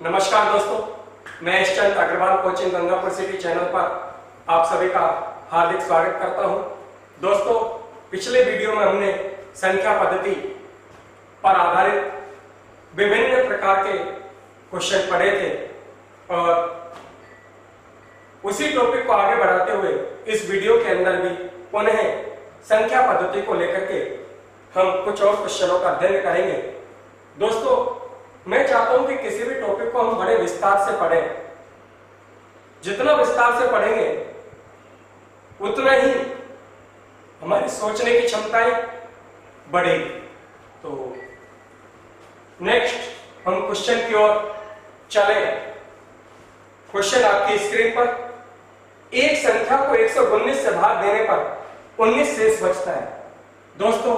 नमस्कार दोस्तों, मैं Chand Agarwal coaching Gangapur city channel पर आप सभी का हार्दिक स्वागत करता हूं। दोस्तों, पिछले वीडियो में हमने संख्या पद्धति पर आधारित विभिन्न प्रकार के क्वेश्चन पढ़े थे और उसी टॉपिक को आगे बढ़ाते हुए इस वीडियो के अंदर भी पुनः संख्या पद्धति को लेकर के हम कुछ और क्वेश्चनों का अध्ययन करेंगे। दोस्तों, मैं चाहता हूं कि किसी भी टॉपिक को हम बड़े विस्तार से पढ़ें। जितना विस्तार से पढ़ेंगे उतना ही हमारी सोचने की क्षमताएं बढ़ेगी। तो नेक्स्ट हम क्वेश्चन की ओर चले। क्वेश्चन आपकी स्क्रीन पर, एक संख्या को 119 से भाग देने पर 19 शेष बचता है। दोस्तों,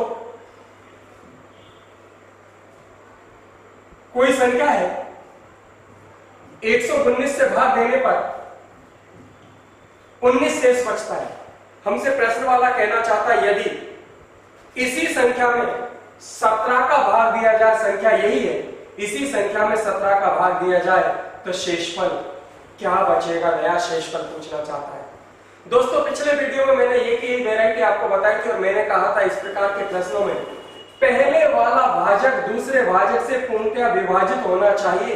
कोई संख्या है 119 से भाग देने पर 19 शेष बचता है। हमसे प्रश्न वाला कहना चाहता है यदि इसी संख्या में 17 का भाग दिया जाए, संख्या यही है, इसी संख्या में 17 का भाग दिया जाए तो शेषफल क्या बचेगा, नया शेषफल पूछना चाहता है। दोस्तों, पिछले वीडियो में मैंने एक ही वैरायटी आपको बताई थी और मैंने कहा था इस प्रकार के प्रश्नों में पहले वाला भाजक दूसरे भाजक से पूर्णतया विभाजित होना चाहिए।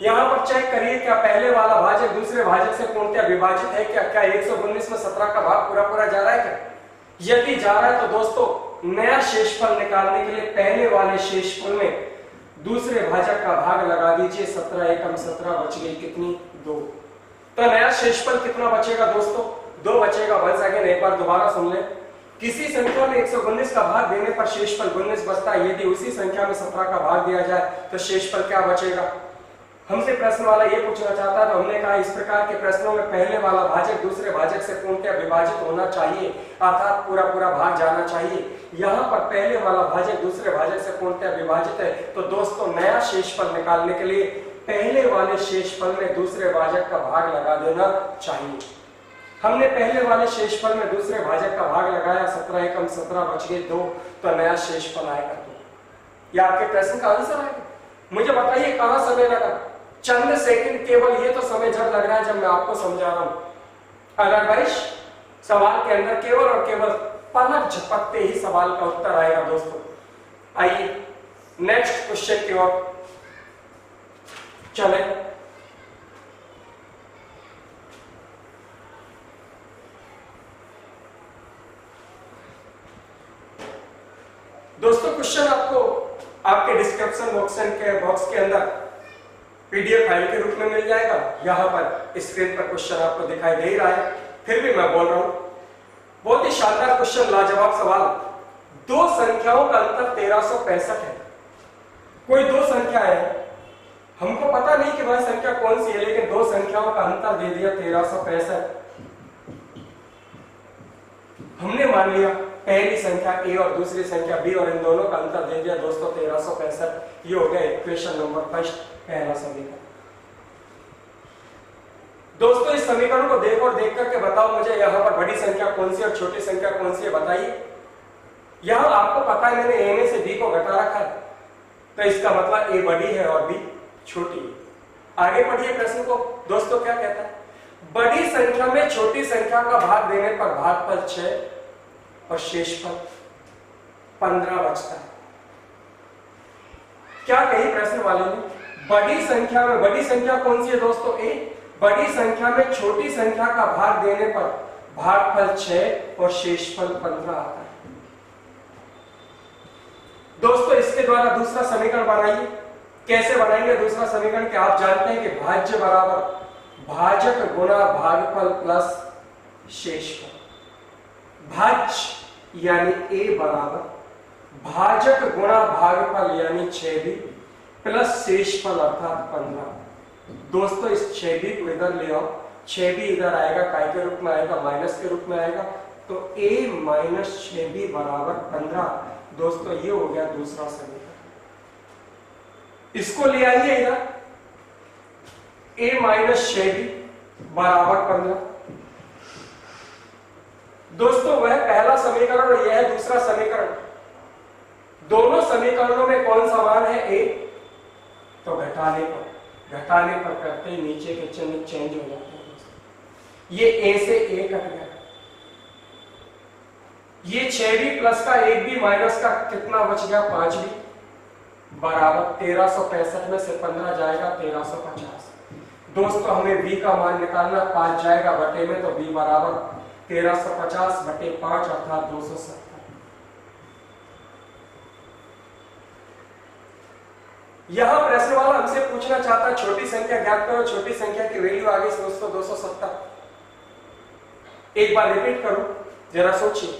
यहां पर चेक करिए, क्या पहले वाला भाजक दूसरे भाजक से पूर्णतया विभाजित है क्या? क्या 119 में 17 का भाग पूरा जा रहा है क्या? यदि जा रहा है तो दोस्तों नया शेषफल निकालने के लिए पहले वाले शेषफल में दूसरे भाजक का भाग लगा दीजिए। 17 एकम 17 बच गई कितनी? 2। तो नया शेषफल कितना बचेगा दोस्तों? 2 बचेगा। वंस अगेन एक बार दोबारा सुन ले। किसी संख्या में 119 का भाग देने पर शेषफल 19 बचता है। यदि उसी संख्या में 17 का भाग दिया जाए तो शेषफल क्या बचेगा? हमसे प्रश्न वाला ये पूछना चाहता है, तो हमने कहा इस प्रकार के प्रश्नों में पहले वाला भाजक दूसरे भाजक से पूर्णतया विभाजित होना चाहिए, अर्थात पूरा भाग जाना चाहिए। यहाँ पर पहले वाला भाजक दूसरे भाजक से पूर्णतया विभाजित है, तो दोस्तों नया शेषफल निकालने के लिए पहले वाले शेषफल में दूसरे भाजक का भाग लगा देना चाहिए। हमने पहले वाले शेषफल में दूसरे भाजक का भाग लगाया, 17 एकम 17 बच गए 2, तो नया शेषफल आएगा 2। यह आपके प्रश्न का आंसर है। मुझे बताइए कहां समय लगा? चंद सेकंड केवल। ये तो समय जब लग रहा है जब मैं आपको समझा रहा हूं। अदरवाइज सवाल के अंदर केवल और केवल पलक झपकते ही सवाल का उत्तर आएगा। दोस्तों, आइए नेक्स्ट क्वेश्चन की ओर चले। दोस्तों, क्वेश्चन आपको आपके डिस्क्रिप्शन बॉक्स के अंदर पीडीएफ फाइल के रूप में मिल जाएगा। यहां पर स्क्रीन पर क्वेश्चन आपको दिखाई दे ही रहा है, फिर भी मैं बोल रहा हूं। बहुत ही शानदार क्वेश्चन, लाजवाब सवाल। दो संख्याओं का अंतर 1365 है। कोई दो संख्या है, हमको पता नहीं कि वह संख्या कौन सी है, लेकिन दो संख्याओं का अंतर दे दिया 1365। हमने मान लिया पहली संख्या ए और दूसरी संख्या बी और इन दोनों का अंतर दे दिया दोस्तों 1365। ये हो गया इक्वेशन नंबर फर्स्ट, पहला समीकरण। दोस्तों, इस समीकरण को देख और देख करके बताओ मुझे यहाँ पर बड़ी संख्या कौन सी और छोटी संख्या कौन सी है, बताइए। यहाँ आपको पता है मैंने ए में से बी को घटा रखा है, तो इसका मतलब ए बड़ी है और बी छोटी है। आगे पढ़िए प्रश्न को। दोस्तों, क्या कहता है? बड़ी संख्या में छोटी संख्या का भाग देने पर भागफल 6 और शेषफल 15 बचता है। क्या कही प्रश्न वाले ने? बड़ी संख्या में, बड़ी संख्या कौन सी है दोस्तों? ए। बड़ी संख्या में छोटी संख्या का भाग देने पर भागफल 6 और शेषफल 15 आता है। दोस्तों, इसके द्वारा दूसरा समीकरण बनाइए। कैसे बनाएंगे दूसरा समीकरण? कि आप जानते हैं कि भाज्य बराबर भाजक गुणा भागफल प्लस शेषफल। भाज्य यानी ए बराबर भाजक गुणा भागफल यानी 6b प्लस शेषफल अर्थात 15। दोस्तों, इस 6b को इधर ले आओ। 6b इधर आएगा, काय के रूप में आएगा? माइनस के रूप में आएगा। तो a माइनस 6b बराबर 15। दोस्तों, ये हो गया दूसरा समीकरण। इसको ले आइए इधर, a माइनस 6b बराबर 15। दोस्तों, वह पहला समीकरण और यह दूसरा समीकरण, दोनों समीकरणों में कौन समान है? ए। तो घटाने पर करते ही नीचे के चिन्ह चेंज हो जाते हैं। ये ए से ए कट गया, ये 6b प्लस का 1b माइनस का कितना बच गया 5b बराबर 1365 में से 15 जाएगा 1350। दोस्तों हमें b का मान निकालना, 5 जाएगा बटे में तो b बराबर 1350 बटे 5 अर्थात 270। यहां प्रश्न वाला हमसे पूछना चाहता है छोटी संख्या ज्ञात करो, छोटी संख्या की वैल्यू आगे से दोस्तों 270। एक बार रिपीट करो, जरा सोचिए।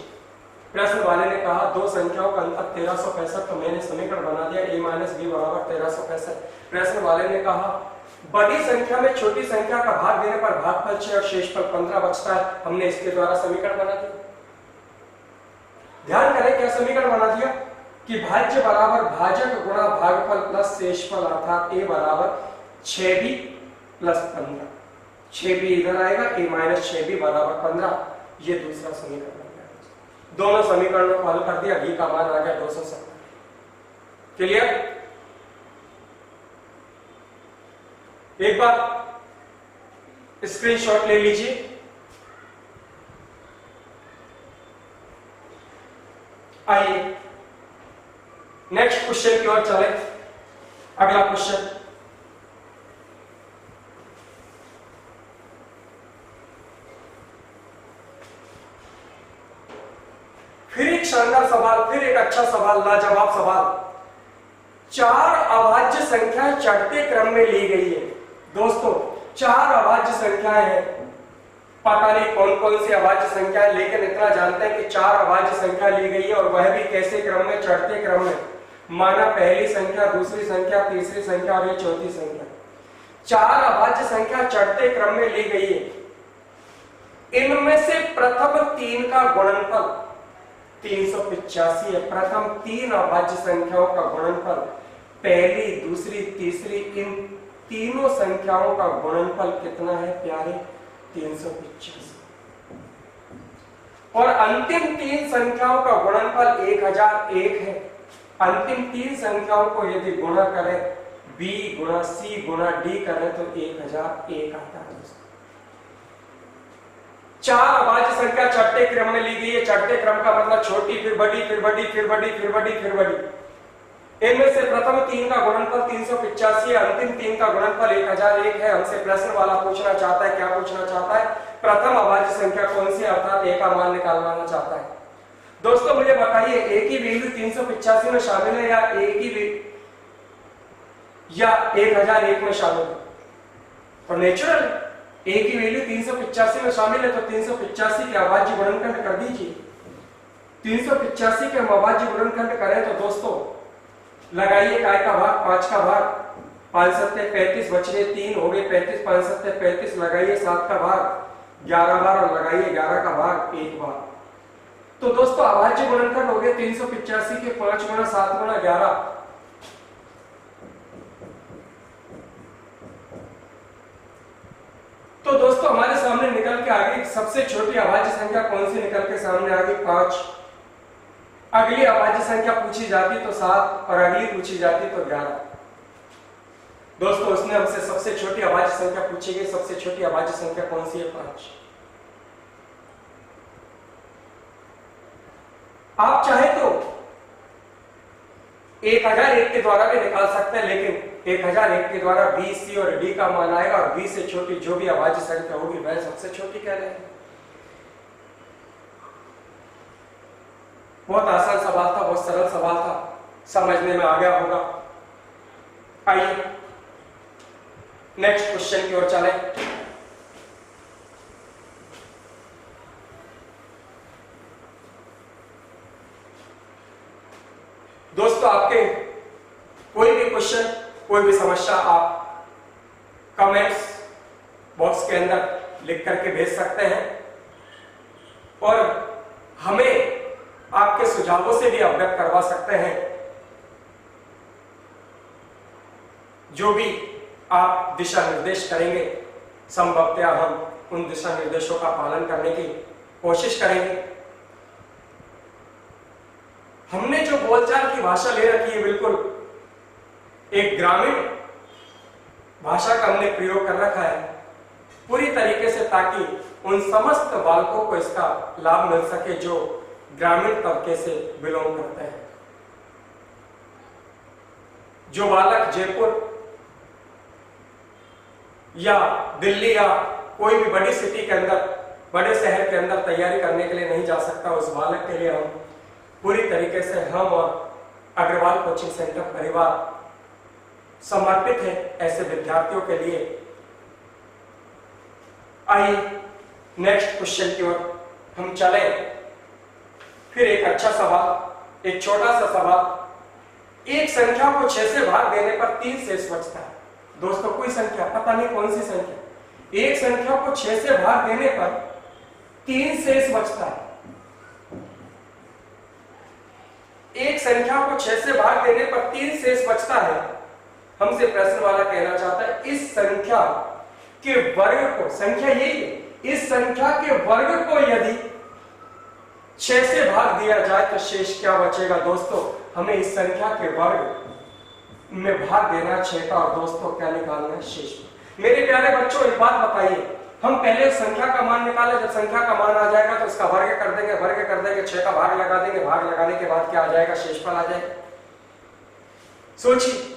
प्रश्न वाले ने कहा दो संख्याओं का अंतर 1365, तो मैंने समीकरण बना दिया a माइनस बी बराबर 1365। प्रश्न वाले ने कहा बड़ी संख्या में छोटी संख्या का भाग देने पर भागफल 6 और शेषफल 15 बचता है, हमने इसके द्वारा समीकरण बना दिया। ध्यान करें क्या समीकरण बना दिया कि भाज्य बराबर भाजक गुणा भागफल प्लस शेषफल अर्थात a बराबर 6b प्लस 15। 6b इधर आएगा, a माइनस 6b बराबर 15। ये दूसरा समीकरण बन गया। दोनों समीकरणों को हल कर दिया, b का मान आ गया 270। क्लियर? एक बार स्क्रीनशॉट ले लीजिए। आइए नेक्स्ट क्वेश्चन की ओर चले। अगला क्वेश्चन, फिर एक शानदार सवाल, फिर एक अच्छा सवाल, लाजवाब सवाल। 4 अभाज्य संख्या चढ़ते क्रम में ली गई है। दोस्तों 4 अभाज्य संख्याएं हैं, पता नहीं कौन कौन सी अभाज्य संख्या है, लेकिन इतना जानते हैं कि 4 अभाज्य संख्या ली गई है और वह भी कैसे क्रम में, चढ़ते क्रम में। माना पहली संख्या, दूसरी संख्या, तीसरी संख्या और ये चौथी संख्या। 4 अभाज्य संख्या चढ़ते क्रम में ली गई है। इनमें से प्रथम 3 का गुणनफल 385 है। प्रथम 3 अभाज्य संख्याओं का गुणनफल, पहली, दूसरी, तीसरी, इन तीनों संख्याओं का गुणनफल कितना है प्यारे? 385। और अंतिम 3 संख्याओं का गुणनफल 1001 है। अंतिम 3 संख्याओं को यदि गुणा करें, b गुणा c गुणा d करें तो 1001 आता है। 4 अभाज्य संख्या चढ़ते क्रम में ली गई है। चढ़ते क्रम का मतलब छोटी फिर बड़ी फिर बड़ी फिर बड़ी फिर बड़ी फिर बड़ी। इनमें से प्रथम 3 का गुणनफल 385 है, अंतिम 3 का गुणनफल 1001 है। हमसे प्रश्न वाला पूछना चाहता है, क्या पूछना चाहता है? प्रथम अभाज्य संख्या कौन सी, अर्थात a का मान निकालना चाहता है। दोस्तों मुझे बताइए a की वैल्यू 385 में शामिल है या a की या 1001 में शामिल है? और नेचुरल a की वैल्यू 385 में शामिल है, तो 385 के अभाज्य गुणनखंड कर दीजिए। 385 के हम अभाज्य गुणनखंड करें तो दोस्तों लगाइए काय का भाग 5 का भाग, 5 सत्ते 35 बच गए 3 हो गए 35, 5 सत्ते 35 लगाइए 7 का भाग 11 बार और लगाइए 11 का भाग 1 बार। तो दोस्तों अभाज्य गुणनखंड हो गए 385 के 5 गुणा 7 गुणा 11। तो दोस्तों हमारे सामने निकल के आ गई सबसे छोटी अभाज्य संख्या कौन सी निकल के सामने आ गई? 5। अगली अभाज्य संख्या पूछी जाती तो 7 और अगली पूछी जाती तो 11। दोस्तों उसने हमसे सबसे छोटी अभाज्य संख्या पूछी गई। सबसे छोटी अभाज्य संख्या कौन सी है? 5। आप चाहे तो 1001 के द्वारा भी निकाल सकते हैं, लेकिन 1001 के द्वारा b, c और d का मान आएगा और b से छोटी जो भी अभाज्य संख्या होगी वह सबसे छोटी कह रहे हैं। बहुत आसान सवाल था, बहुत सरल सवाल था, समझने में आ गया होगा। आइए नेक्स्ट क्वेश्चन की ओर चलें। दोस्तों आपके कोई भी क्वेश्चन, कोई भी समस्या आप कमेंट्स बॉक्स के अंदर लिख करके भेज सकते हैं और हमें आपके सुझावों से भी अवगत करवा सकते हैं। जो भी आप दिशा निर्देश करेंगे संभवतः हम उन दिशा निर्देशों का पालन करने की कोशिश करेंगे। हमने जो बोलचाल की भाषा ले रखी है बिल्कुल एक ग्रामीण भाषा का हमने प्रयोग कर रखा है पूरी तरीके से, ताकि उन समस्त बालकों को इसका लाभ मिल सके जो ग्रामीण तबके से बिलोंग करते हैं। जो बालक जयपुर या दिल्ली या कोई भी बड़ी सिटी के अंदर, बड़े शहर के अंदर तैयारी करने के लिए नहीं जा सकता, उस बालक के लिए हम पूरी तरीके से हम और अग्रवाल कोचिंग सेंटर परिवार समर्पित है ऐसे विद्यार्थियों के लिए। आइए नेक्स्ट क्वेश्चन की ओर हम चले। फिर एक अच्छा सवाल, एक छोटा सा सवाल। एक संख्या को 6 से भाग देने पर 3 शेष बचता है। दोस्तों कोई संख्या, पता नहीं कौन सी संख्या, एक संख्या को 6 से भाग देने पर 3 शेष बचता है। एक संख्या को 6 से भाग देने पर 3 शेष बचता है। हमसे प्रश्न वाला कहना चाहता है इस संख्या के वर्ग को, संख्या यही है, इस संख्या के वर्ग को यदि 6 से भाग दिया जाए तो शेष क्या बचेगा। दोस्तों हमें इस संख्या के वर्ग में भाग देना 6 का, और दोस्तों क्या निकालना है, शेष। मेरे प्यारे बच्चों एक बात बताइए, हम पहले संख्या का मान निकाले, जब संख्या का मान आ जाएगा तो उसका वर्ग कर देंगे, वर्ग कर देंगे, 6 का भाग लगा देंगे, भाग लगाने के बाद क्या आ जाएगा, शेषफल आ जाएगा। सोचिए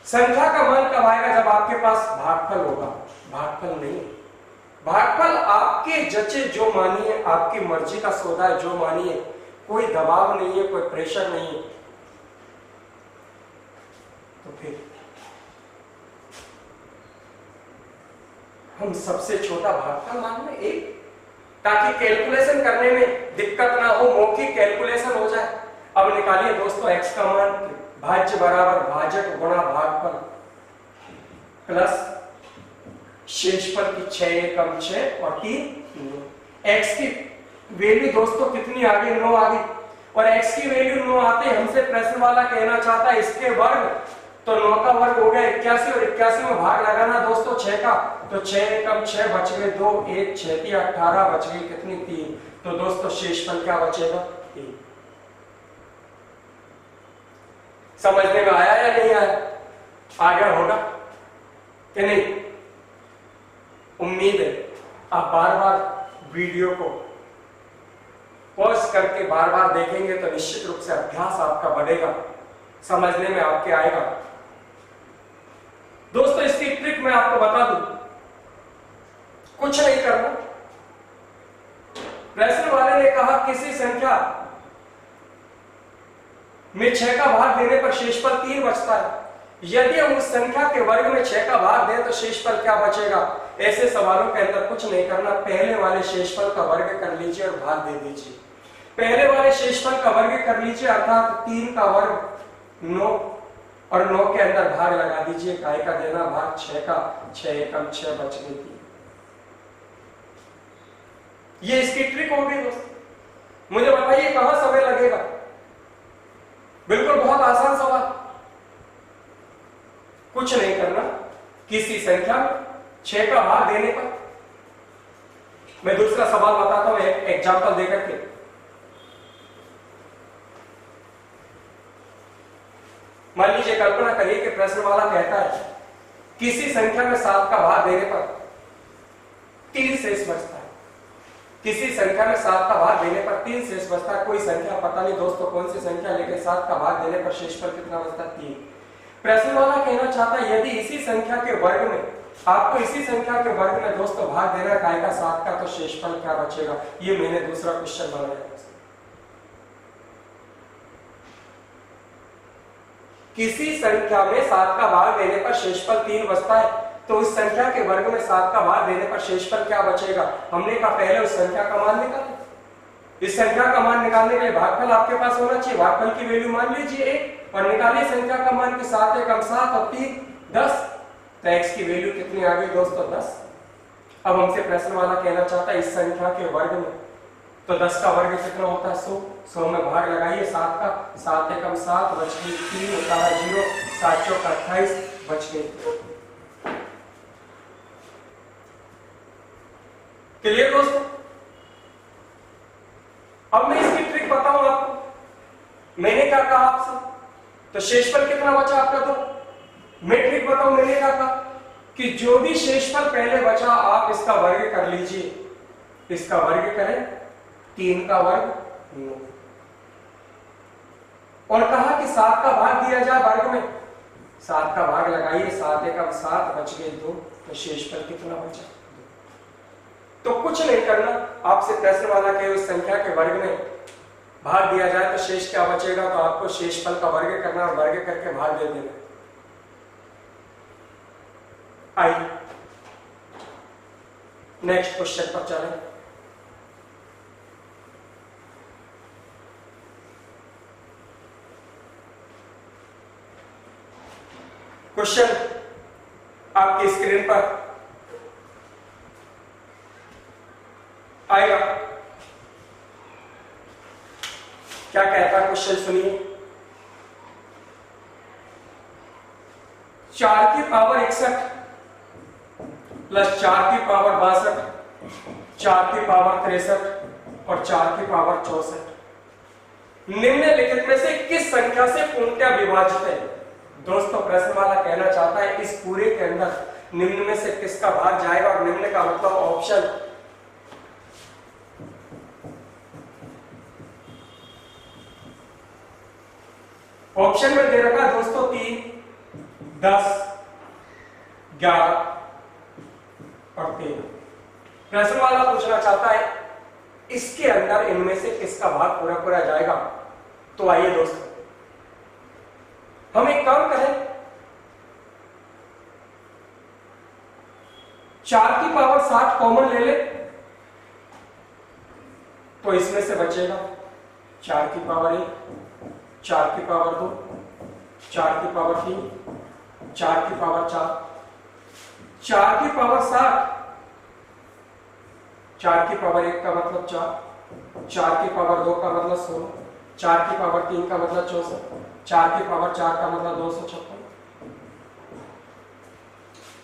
संख्या का मान कब आएगा, जब आपके पास भागफल होगा। भागफल नहीं, भागफल आपके जचे जो मानिए, आपकी मर्जी का सौदा है, जो मानिए, कोई दबाव नहीं है, कोई प्रेशर नहीं है। तो फिर हम सबसे छोटा भागफल मान लें 1, ताकि कैलकुलेशन करने में दिक्कत ना हो, मौखिक कैलकुलेशन हो जाए। अब निकालिए दोस्तों x का मान, भाज्य बराबर भाजक गुणा भागफल प्लस शेषफल की 6 एकम 6 और 3 9। x की वैल्यू दोस्तों कितनी आ गई, 9 आ गई, और x की वैल्यू 9 आते हमसे प्रश्न वाला कहना चाहता है इसके वर्ग, तो 9 का वर्ग हो गया 81, और 81 में भाग लगाना दोस्तों 6 का, तो 6 एकम 6 बच गए 2, 1 6 3 18 बच गई कितनी 3। तो दोस्तों शेषफल क्या बचेगा, 3। समझने में आया या नहीं आया, आ गया होगा कि नहीं। उम्मीद है आप बार बार वीडियो को पॉज करके बार बार देखेंगे तो निश्चित रूप से अभ्यास आपका बढ़ेगा, समझने में आपके आएगा। दोस्तों इसकी ट्रिक मैं आपको बता दूं, कुछ नहीं करना। प्रश्न वाले ने कहा किसी संख्या में 6 का भाग देने पर शेषफल 3 बचता है, यदि हम उस संख्या के वर्ग में 6 का भाग दें तो शेषफल क्या बचेगा। ऐसे सवालों के अंदर कुछ नहीं करना, पहले वाले शेषफल का वर्ग कर लीजिए और भाग दे दीजिए। पहले वाले शेषफल का वर्ग कर लीजिए, अर्थात 3 का वर्ग 9, और 9 के अंदर भाग लगा दीजिए, काय का देना भाग 6 का, 6 एकम 6 बच गई थी। ये इसकी ट्रिक होगी दोस्तों। मुझे बताइए कहां समय लगेगा, बिल्कुल बहुत आसान सवाल, कुछ नहीं करना। किसी संख्या में 6 का भाग देने पर, मैं दूसरा सवाल बताता हूं एक एग्जांपल देकर के। मान लीजिए कल्पना करिए कि प्रश्न वाला कहता है किसी संख्या में 7 का भाग देने पर 3 शेष बचता है। किसी संख्या में 7 का भाग देने पर 3 शेष बचता है। कोई संख्या, पता नहीं दोस्तों कौन सी संख्या, लेकिन 7 का भाग देने पर शेषफल कितना बचता है, 3। प्रश्न वाला कहना चाहता है यदि इसी संख्या के वर्ग में, आपको इसी संख्या के वर्ग में दोस्तों भाग देना काय का, 7 का, तो शेषफल क्या बचेगा। ये मैंने दूसरा क्वेश्चन बनाया। किसी संख्या में 7 का भाग देने पर शेषफल 3 बचता है, तो उस संख्या के वर्ग में 7 का भाग देने पर शेषफल क्या बचेगा। हमने कहा पहले उस संख्या का मान निकालें। इस संख्या का मान निकालने के लिए भागफल आपके पास होना चाहिए। भागफल की वैल्यू मान लीजिए 1 और निकालिए संख्या का मान कि 7 एकम 7 और 3 10, तो x की वैल्यू कितनी आ गई दोस्तों, 10। अब हमसे प्रश्न वाला कहना चाहता है इस संख्या के वर्ग में, तो 10 का वर्ग कितना होता है, 100। 100 में भाग लगाइए 7 का, 7 एकम 7 बच गई 3, उतारा 0, 7 चौक 28 बच गई। क्लियर दोस्तों। अब मैं इसकी ट्रिक बताऊं आपको। मैंने क्या कहा आपसे, तो शेषफल कितना बचा आपका? तो मैट्रिक बताओ, मैंने कहा था कि जो भी शेषफल पहले बचा आप इसका वर्ग कर लीजिए, इसका वर्ग करें 3 का वर्ग 9, और कहा कि 7 का भाग दिया जाए वर्ग में, 7 का भाग लगाइए, 7 एकम 7 बच गए 2, तो शेषफल कितना बचा? तो कुछ नहीं करना, आपसे प्रश्न वाला के उस संख्या के वर्ग में भाग दिया जाए तो शेष क्या बचेगा, तो आपको शेषफल का वर्ग करना और वर्ग करके भाग दे देना। आइए नेक्स्ट क्वेश्चन पर चलें। क्वेश्चन आपकी स्क्रीन पर आएगा। क्या कहता है क्वेश्चन, सुनिए। 4 की पावर 61 प्लस 4 की पावर 62, 4 की पावर 63 और 4 की पावर 64 निम्नलिखित में से किस संख्या से पूर्णतः विभाजित है? दोस्तों प्रश्न वाला कहना चाहता है इस पूरे के अंदर निम्न में से किसका भाग जाएगा, और निम्न का मतलब ऑप्शन ऑप्शन में दे रखा है दोस्तों 3, 10, 11 और 13। प्रश्न वाला पूछना चाहता है इसके अंदर इनमें से किसका भाग पूरा पूरा जाएगा। तो आइए दोस्तों हम एक काम करें, 4 की पावर 60 कॉमन ले ले तो इसमें से बचेगा 4 की पावर 1, 4 की पावर 2, 4 की पावर 3, 4 की पावर 4, 4 की पावर 60, 4 की पावर 1 का मतलब 4, 4 की पावर 2 का मतलब 16, 4 की पावर 3 का मतलब 64, 4 की पावर 4 का मतलब 256,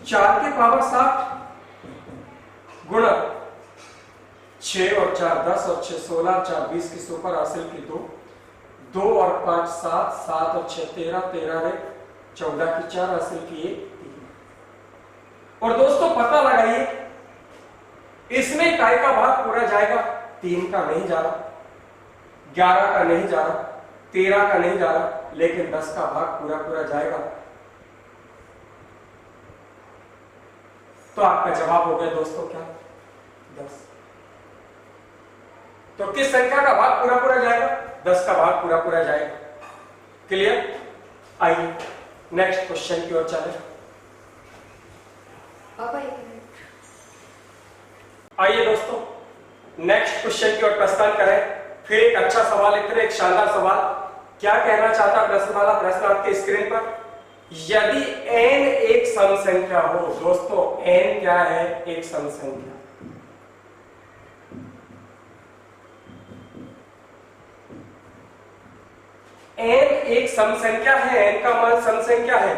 4 की पावर 60 गुणा 6 और 4 10 और 6 16, 4 20 की सुपर हासिल की 2, 2 और 5 7, 7 और 6 13, 13 रे 14 की 4 हासिल की 1। और दोस्तों पता लगाइए इसमें काय का भाग पूरा जाएगा, 3 का नहीं जा रहा, 11 का नहीं जा रहा, 13 का नहीं जा रहा, लेकिन 10 का भाग पूरा पूरा जाएगा। तो आपका जवाब हो गया दोस्तों क्या? 10। तो किस संख्या का भाग पूरा पूरा जाएगा? 10 का भाग पूरा पूरा जाएगा। क्लियर? आइए नेक्स्ट क्वेश्चन की ओर चलें। आइए दोस्तों नेक्स्ट क्वेश्चन की ओर प्रस्थान करें। फिर एक अच्छा सवाल, एक शानदार सवाल। क्या कहना चाहता प्रश्न वाला? प्रश्न आपके स्क्रीन पर, यदि n एक सम संख्या हो, दोस्तों n क्या है? एक सम संख्या। n एक सम संख्या है, n का मान सम संख्या है,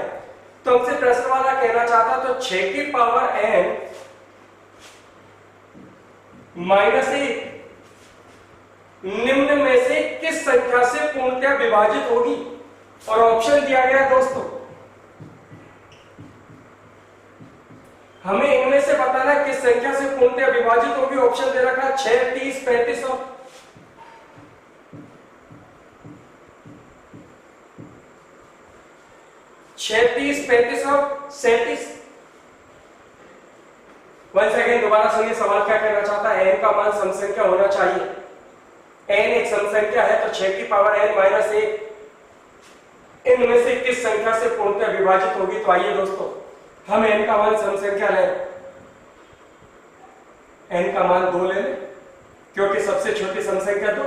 तो हमसे प्रश्न वाला कहना चाहता तो 6 की पावर n माइनस 1 निम्न में से किस संख्या से पूर्णतः विभाजित होगी? और ऑप्शन दिया गया दोस्तों, हमें इनमें से बताना किस संख्या से पूर्णतः विभाजित होगी। ऑप्शन दे रखा 6, 30, 35 और 36, 35 और 37। वन सेकेंड दोबारा सुनिए सवाल क्या कहना चाहता है। n का मान सम संख्या होना चाहिए। n एक सम संख्या है तो 6 की पावर n माइनस 1 इनमें से किस संख्या से पूर्णतः विभाजित होगी? तो आइए दोस्तों हम n का मान सम संख्या लें, n का मान 2 ले लें क्योंकि सबसे छोटी सम संख्या 2।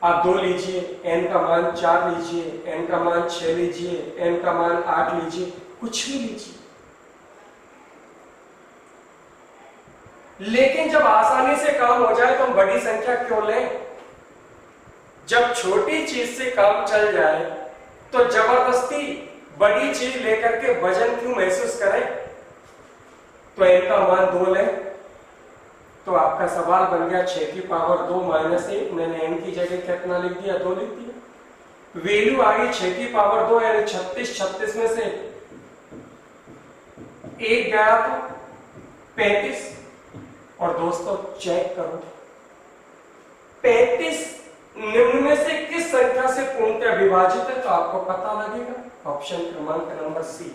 आप 2 लीजिए, n का मान 4 लीजिए, n का मान 6 लीजिए, n का मान 8 लीजिए, कुछ भी लीजिए। लेकिन जब आसानी से काम हो जाए तो हम बड़ी संख्या क्यों लें? जब छोटी चीज से काम चल जाए तो जबरदस्ती बड़ी चीज लेकर के वजन क्यों महसूस करें? तो n का मान 2 लें तो आपका सवाल बन गया 6 की पावर 2 माइनस 1। मैंने n की जगह कितना लिख दिया? 2 लिख दिया। वैल्यू आ गई 6 की पावर 2 यानी 36, 36 में से एक गया तो 35। और दोस्तों चेक करो 35 निम्न में से किस संख्या से पूर्णतः विभाजित है, तो आपको पता लगेगा ऑप्शन क्रमांक नंबर सी।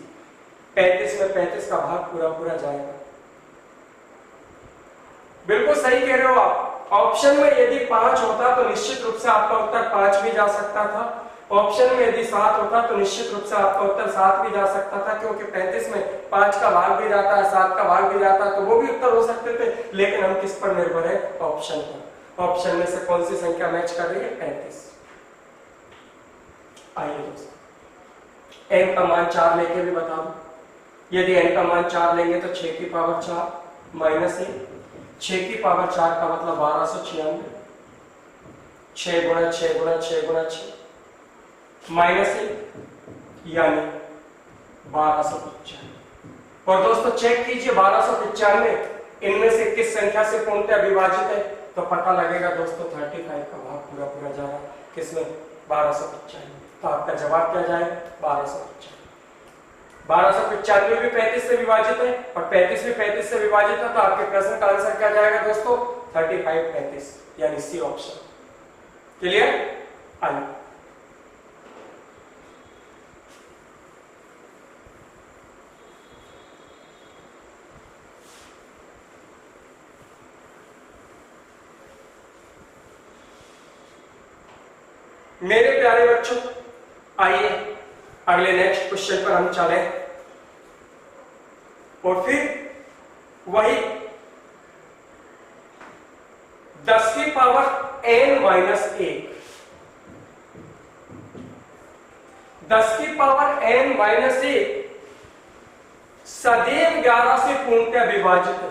35 में 35 का भाग पूरा पूरा जाएगा। बिल्कुल सही कह रहे हो आप। ऑप्शन में यदि 5 होता तो निश्चित रूप से आपका उत्तर 5 भी जा सकता था। ऑप्शन में यदि 7 होता तो निश्चित रूप से आपका उत्तर 7 भी जा सकता था, क्योंकि 35 में 5 का भाग भी जाता है, 7 का भाग भी जाता है, तो वो भी उत्तर हो सकते थे। लेकिन हम किस पर निर्भर है, ऑप्शन पर। ऑप्शन में से कौन सी संख्या मैच कर रही है, 35। आइए दोस्तों n का मान 4 लेके भी बता दो। यदि n का मान 4 लेंगे तो 6 की पावर 4 माइनस 1, 6 की पावर 4 का मतलब 1296, 6 गुणा 6 गुणा 6 गुणा 6 माइनस 1 यानी 1295। और दोस्तों चेक कीजिए 1295 इनमें से किस संख्या से पूर्णतः विभाजित है, तो पता लगेगा दोस्तों 35 का भाग पूरा पूरा जा रहा है किसमें, 1295। तो आपका जवाब क्या जाएगा, 1295। 1295 भी 35 से विभाजित है और 35 भी 35 से विभाजित है, तो आपके प्रश्न का आंसर क्या जाएगा दोस्तों, 35 35 यानी सी ऑप्शन। क्लियर? आइए मेरे प्यारे बच्चों, आइए अगले नेक्स्ट क्वेश्चन पर हम चले और फिर वही 10 की पावर n माइनस 1, 10 की पावर n माइनस 1 सदैव 11 से पूर्णतः विभाजित है।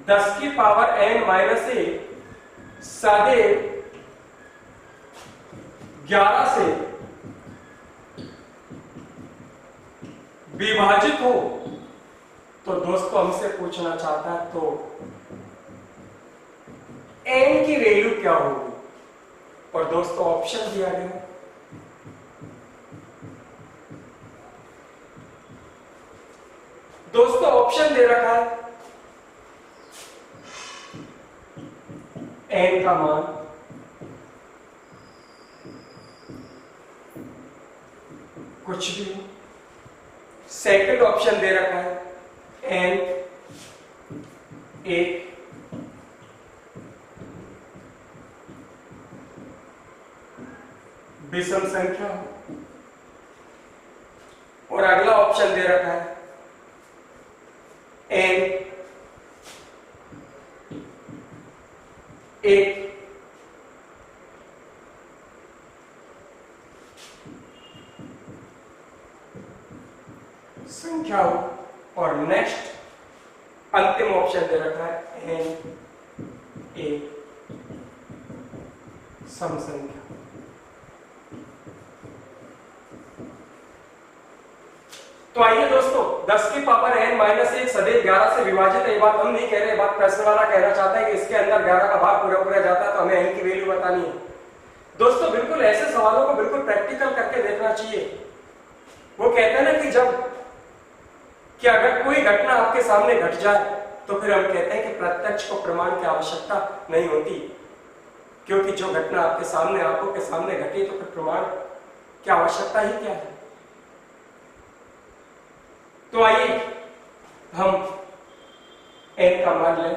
10 की पावर n माइनस 1 सदैव 11 से विभाजित हो, तो दोस्तों हमसे पूछना चाहता है तो n की वैल्यू क्या होगी। और दोस्तों ऑप्शन दिया गया, दोस्तों ऑप्शन दे रखा है n का मान कुछ भी हो। सेकंड ऑप्शन दे रखा है n एक विषम संख्या हो, और अगला ऑप्शन दे रखा है n एक संख्या हो, और नेक्स्ट अंतिम ऑप्शन दे रखा है n एक सम संख्या। तो आइए दोस्तों 10 की पावर n माइनस 1 सदैव 11 से विभाजित है। ये बात हम नहीं कह रहे, बात प्रश्न वाला कहना चाहता है कि इसके अंदर 11 का भाग पूरा पूरा जाता है, तो हमें n की वैल्यू बतानी है। दोस्तों बिल्कुल ऐसे सवालों को बिल्कुल प्रैक्टिकल करके देखना चाहिए। वो कहते हैं ना कि अगर कोई घटना आपके सामने घट जाए तो फिर हम कहते हैं कि प्रत्यक्ष को प्रमाण की आवश्यकता नहीं होती, क्योंकि जो घटना आपके सामने आंखों के सामने घटी तो फिर प्रमाण की आवश्यकता ही क्या है। तो आइए हम n का मान लें।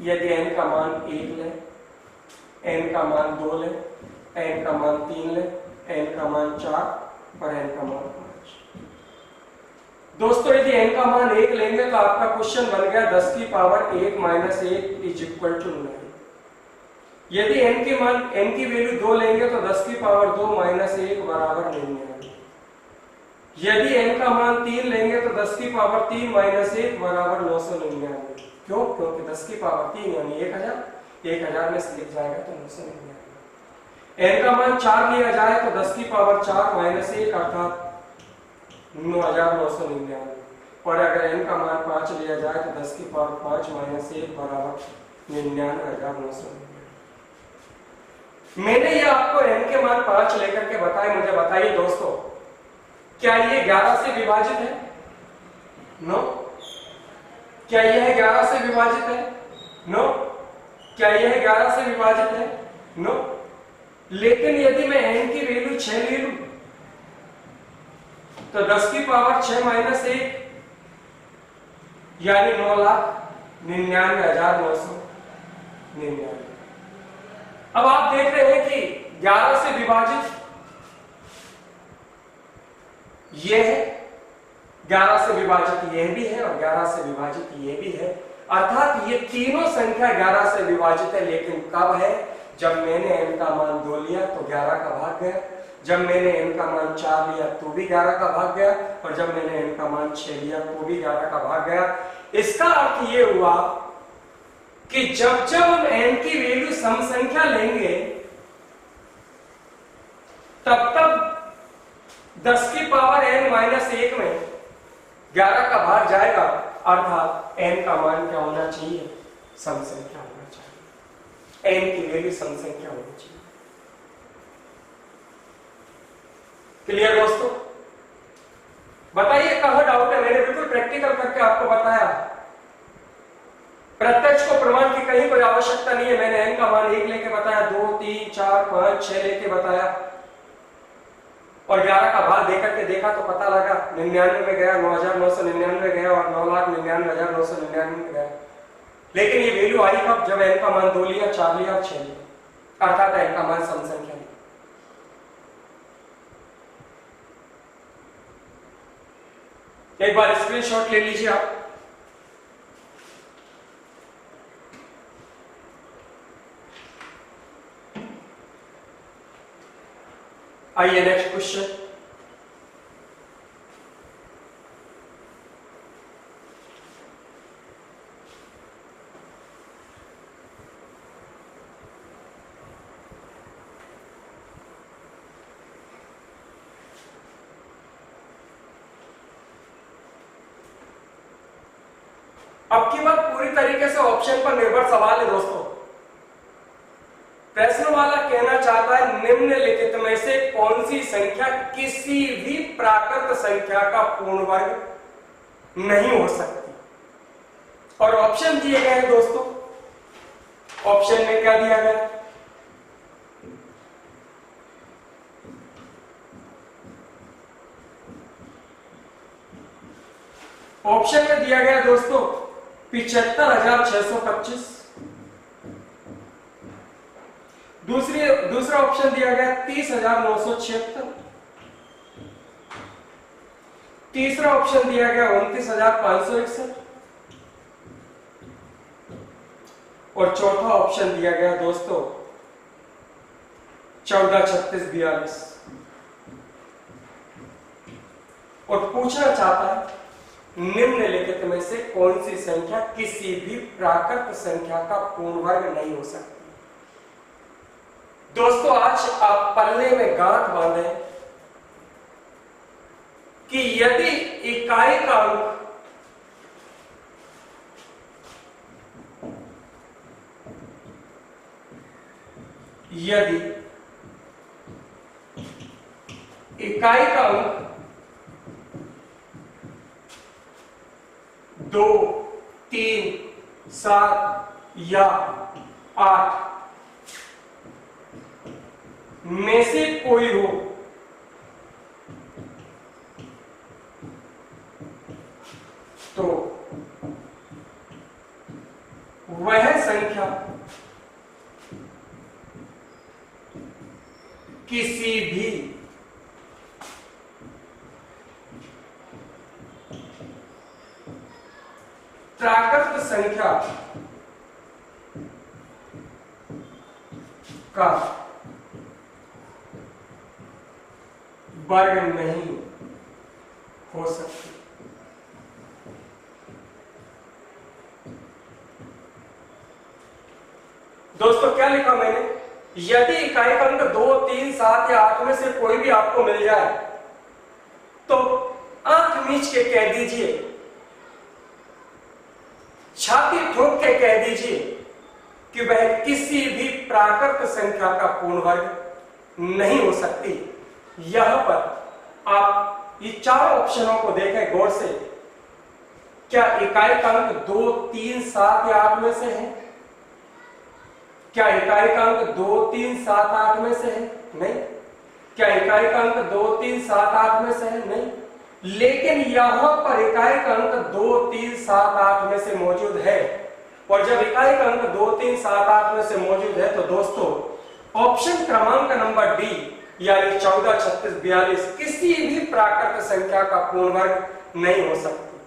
यदि n का मान 1 लें, n का मान 2 लें, n का मान 3 लें, n का मान 4 और n का मान 5। दोस्तों यदि n का मान 1 लेंगे तो आपका क्वेश्चन बन गया 10 की power 1 minus 1 is equal to 9। यदि n की वैल्यू 2 लेंगे तो 10 की पावर 2 माइनस 1 बराबर 99। यदि n का मान 3 लेंगे तो 10 की पावर 3 माइनस 1 बराबर 999। क्यों? क्योंकि 10 की पावर 3 यानी 1000 में से लिख जाएगा तो 999। n का मान 4 लिया जाए तो 10 की पावर 4 माइनस 1 अर्थात 9999। और अगर n का मान 5 लिया जाए तो 10 की पावर 5 माइनस 1 बराबर 99,999। मैंने ये आपको n के मान 5 लेकर के बताए। मुझे बताइए दोस्तों, क्या ये 11 से विभाजित है? नो। क्या यह 11 से विभाजित है? नो। क्या यह 11 से विभाजित है? नो। लेकिन यदि मैं n की वैल्यू 6 ले लूं तो 10 की पावर 6 माइनस 1 यानी 9,99,999। अब आप देख रहे हैं कि 11 से विभाजित ये है, 11 से विभाजित ये भी है और 11 से विभाजित ये भी है। अर्थात ये तीनों संख्या 11 से विभाजित है। लेकिन कब है? जब मैंने n का मान 2 लिया तो 11 का भाग गया, जब मैंने n का मान 4 लिया तो भी 11 का भाग गया, और जब मैंने n का मान 6 लिया तो भी 11 का भाग गया। इसका अर्थ ये हुआ कि जब जब हम n की वैल्यू सम संख्या लेंगे तब तब 10 की पावर n माइनस 1 में 11 का भाग जाएगा। अर्थात n का मान क्या होना चाहिए? सम संख्या होना चाहिए। n की वैल्यू सम संख्या होनी चाहिए। क्लियर दोस्तों? बताइए कहां डाउट है? मैंने बिल्कुल प्रैक्टिकल करके आपको बताया। प्रत्यक्ष को प्रमाण की कहीं कोई आवश्यकता नहीं है। मैंने n का मान 1 लेके बताया, 2, 3, 4, 5, 6 लेके बताया और 11 का भाग देकर के देखा तो पता लगा 99 में गया, 9,999 गया और 9,99,999 में गया। लेकिन ये वैल्यू आई कब? जब n का मान 2 लिया, 4 लिया और 6 लिया। अर्थात n का मान सम संख्या है। एक बार स्क्रीनशॉट ले लीजिए आप। आइए नेक्स्ट क्वेश्चन। अब की बात पूरी तरीके से ऑप्शन पर निर्भर सवाल है दोस्तों। प्रश्न वाला कहना चाहता है निम्नलिखित में से कौन सी संख्या किसी भी प्राकृत संख्या का पूर्ण वर्ग नहीं हो सकती। और ऑप्शन दिए गए हैं दोस्तों। ऑप्शन में क्या दिया गया? ऑप्शन में दिया गया दोस्तों 75,625। दूसरा ऑप्शन दिया गया 30,976। तीसरा ऑप्शन दिया गया 29,561 और चौथा ऑप्शन दिया गया दोस्तों 14,36,42। और पूछना चाहता है निम्नलिखित में से कौन सी संख्या किसी भी प्राकृत संख्या का पूर्ण वर्ग नहीं हो सकती। दोस्तों आज आप पल्ले में गांठ बांधे कि यदि इकाई का अंक अंक 2, 3, 7 या 8 में से कोई हो तो वह संख्या किसी भी प्राकृत संख्या का वर्ग नहीं हो सकती। दोस्तों क्या लिखा मैंने? यदि इकाई का अंक 2, 3, 7 या 8 में से कोई भी आपको मिल जाए तो आंख मीच के कह दीजिए, छाती ठोक के कह दीजिए कि वह किसी भी प्राकृत संख्या का पूर्ण वर्ग नहीं हो सकती। यहां पर आप ये चार ऑप्शनों को देखें गौर से। क्या इकाई का अंक 2, 3, 7 या 8 में से है? क्या इकाई का अंक 2, 3, 7, 8 में से है? नहीं। क्या इकाई का अंक 2, 3, 7, 8 में से है? नहीं। लेकिन यहां पर इकाई का अंक 2, 3, 7, 8 में से मौजूद है। और जब इकाई का अंक 2, 3, 7, 8 में से मौजूद है तो दोस्तों ऑप्शन क्रमांक नंबर डी यानी 14, 36, 42 किसी भी प्राकृत संख्या का पूर्ण वर्ग नहीं हो सकती।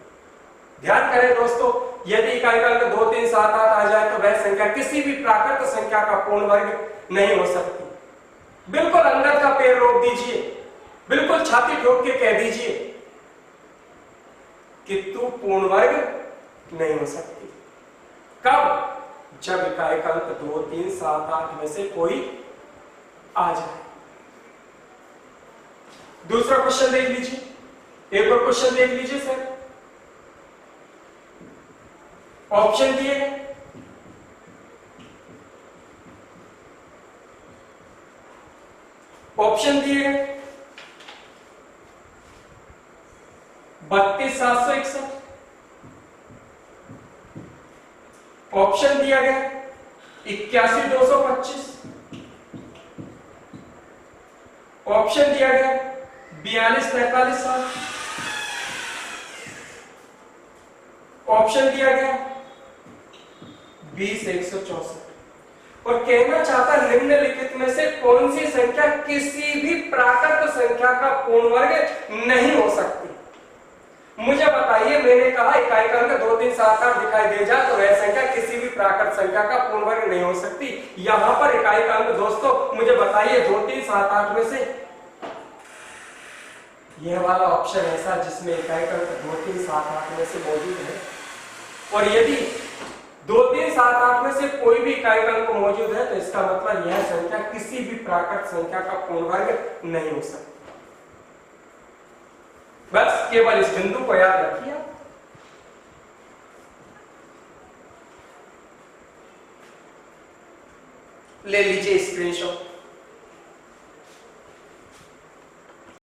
ध्यान करें दोस्तों, यदि इकाई का अंक 2, 3, 7, 8 आ जाए तो वह संख्या किसी भी प्राकृत संख्या का पूर्ण वर्ग नहीं हो सकती। बिल्कुल अंगद का पैर रोक दीजिए, बिल्कुल छाती ठोक के कह दीजिए कि तू पूर्ण वर्ग नहीं हो सकती। कब? जब इकाई का अंक 2, 3, 7, 8 में से कोई आ जाए। दूसरा क्वेश्चन देख लीजिए, एक और क्वेश्चन देख लीजिए सर। ऑप्शन दिए हैं, ऑप्शन दिए हैं 32,761, ऑप्शन दिया गया 81,225, ऑप्शन दिया गया 42,43,7, ऑप्शन दिया गया 20,164। और कहना चाहता निम्नलिखित में से कौन सी संख्या किसी भी प्राकृत संख्या का पूर्ण वर्ग नहीं हो सकती? मुझे बताइए, मैंने कहा इकाई का अंक 2, 3, 7, 8 दिखाई दे जाए तो वह संख्या किसी भी प्राकृत संख्या का पूर्ण वर्ग नहीं हो सकती। यहां पर इकाई का अंक दोस्तों मुझे बताइए 2, 3, 7, 8 में से यह वाला ऑप्शन ऐसा जिसमें इकाई का अंक 2, 3, 7, 8 में से मौजूद है। और यदि 2, 3, 7, 8 में से कोई भी इकाई का अंक मौजूद है तो इसका मतलब यह संख्या किसी भी प्राकृत संख्या का पूर्ण वर्ग नहीं हो सकती। बस केवल इस बिंदु को याद रखिए। ले लीजिए स्क्रीनशॉट।